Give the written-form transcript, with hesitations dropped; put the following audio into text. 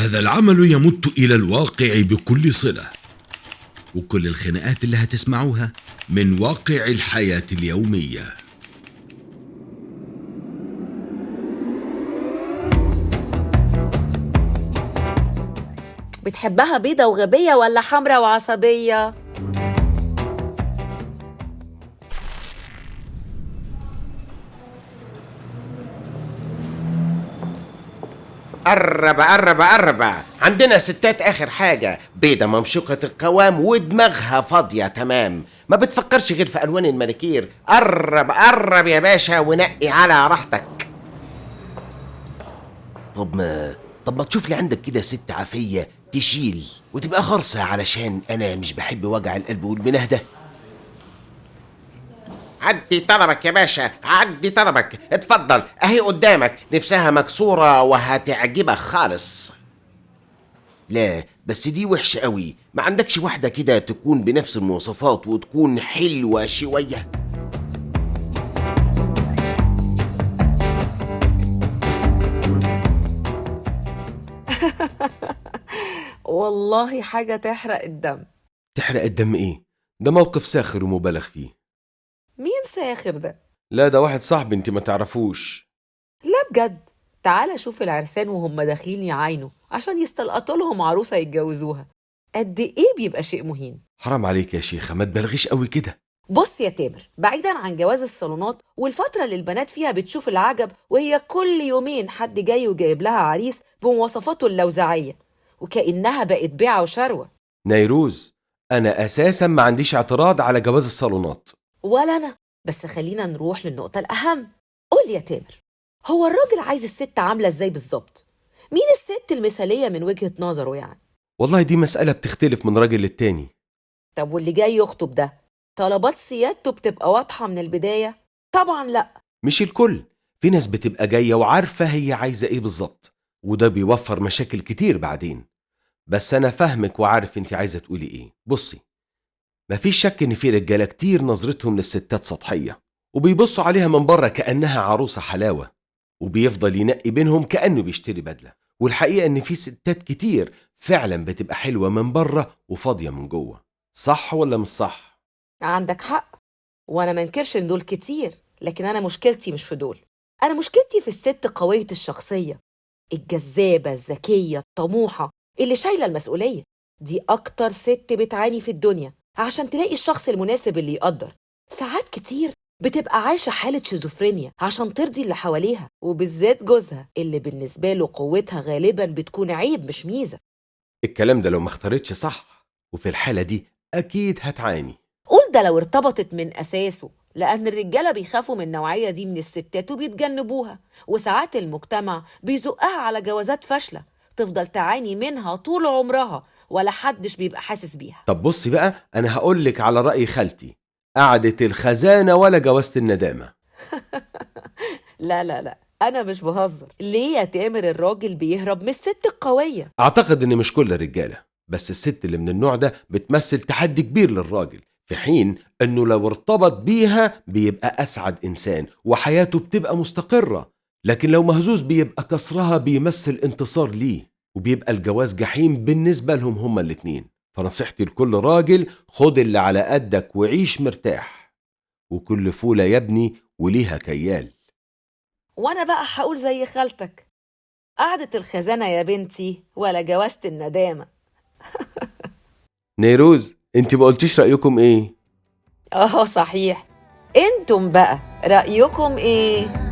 هذا العمل يمت إلى الواقع بكل صلة، وكل الخناقات اللي هتسمعوها من واقع الحياة اليومية. بتحبها بيضة وغبية ولا حمرا وعصبية؟ قرب عندنا ستات اخر حاجة بيضة ممشوقة القوام ودماغها فاضية تمام، ما بتفكرش غير في الوان المانيكير. قرب يا باشا ونقي على راحتك. طب ما تشوف لي عندك كده ست عافية تشيل وتبقى خرصة، علشان انا مش بحب وجع القلب والمنه ده. عدي طلبك يا باشا، عدي طلبك، اتفضل اهي قدامك، نفسها مكسورة وهتعجبك خالص. لا بس دي وحشة قوي، ما عندكش واحدة كده تكون بنفس المواصفات وتكون حلوة شوية؟ والله حاجة تحرق الدم. تحرق الدم ايه؟ ده موقف ساخر ومبالغ فيه. مين ساخر ده؟ لا ده واحد صاحبي انت ما تعرفوش. لا بجد، تعالى شوف العرسان وهم داخلين يعاينوا عشان يستلقطوا لهم عروسة يتجوزوها. قد ايه بيبقى شيء مهين. حرام عليك يا شيخة، ما تبالغيش قوي كده. بص يا تامر، بعيدا عن جواز الصالونات والفترة اللي البنات فيها بتشوف العجب وهي كل يومين حد جاي وجايب لها عريس بمواصفاته اللوزعية وكأنها بقت بيعة وشروة. نيروز، انا اساسا ما عنديش اعتراض على جواز الصالونات. ولا أنا، بس خلينا نروح للنقطة الأهم. قول يا تامر، هو الراجل عايز الست عاملة ازاي بالظبط؟ مين الست المثالية من وجهة نظره يعني؟ والله دي مسألة بتختلف من راجل للتاني. طب واللي جاي يخطب ده طلبات سيادته بتبقى واضحة من البداية؟ طبعا لا. مش الكل، في ناس بتبقى جاية وعارفة هي عايزة ايه بالظبط، وده بيوفر مشاكل كتير بعدين. بس انا فاهمك وعارف انت عايزة تقولي ايه. بصي، مفيش شك ان في رجالة كتير نظرتهم للستات سطحية، وبيبصوا عليها من بره كأنها عروسة حلاوة، وبيفضل ينقي بينهم كأنه بيشتري بدلة. والحقيقة ان في ستات كتير فعلا بتبقى حلوة من بره وفاضية من جوه. صح ولا مش صح؟ عندك حق، وانا ما انكرش ان دول كتير، لكن انا مشكلتي مش في دول. انا مشكلتي في الست قوية الشخصية، الجذابة الذكية الطموحة اللي شايلة المسؤولية. دي اكتر ست بتعاني في الدنيا عشان تلاقي الشخص المناسب اللي يقدر. ساعات كتير بتبقى عايشة حالة شيزوفرينيا عشان ترضي اللي حواليها، وبالذات جوزها اللي بالنسبة له قوتها غالبا بتكون عيب مش ميزة. الكلام ده لو ما اختارتش صح، وفي الحالة دي أكيد هتعاني. قول ده لو ارتبطت من أساسه، لأن الرجالة بيخافوا من النوعية دي من الستات وبيتجنبوها، وساعات المجتمع بيزقها على جوازات فاشلة تفضل تعاني منها طول عمرها ولا حدش بيبقى حاسس بيها. طب بصي بقى، أنا هقولك على رأي خالتي، قعدة الخزانة ولا جوازة الندامة. لا لا لا، أنا مش بهزر. ليه يا تامر الراجل بيهرب من الست القوية؟ أعتقد إن مش كل الرجالة، بس الست اللي من النوع ده بتمثل تحدي كبير للراجل، في حين إنه لو ارتبط بيها بيبقى أسعد إنسان وحياته بتبقى مستقرة. لكن لو مهزوز بيبقى كسرها بيمثل انتصار ليه، وبيبقى الجواز جحيم بالنسبة لهم هما الاتنين. فنصيحتي لكل راجل، خد اللي على قدك وعيش مرتاح، وكل فولة يا ابني وليها كيال. وأنا بقى هقول زي خالتك، قعدة الخزانة يا بنتي ولا جوازة الندامة. نيروز، انت ما قلتيش رأيكم ايه؟ صحيح، انتم بقى رأيكم ايه؟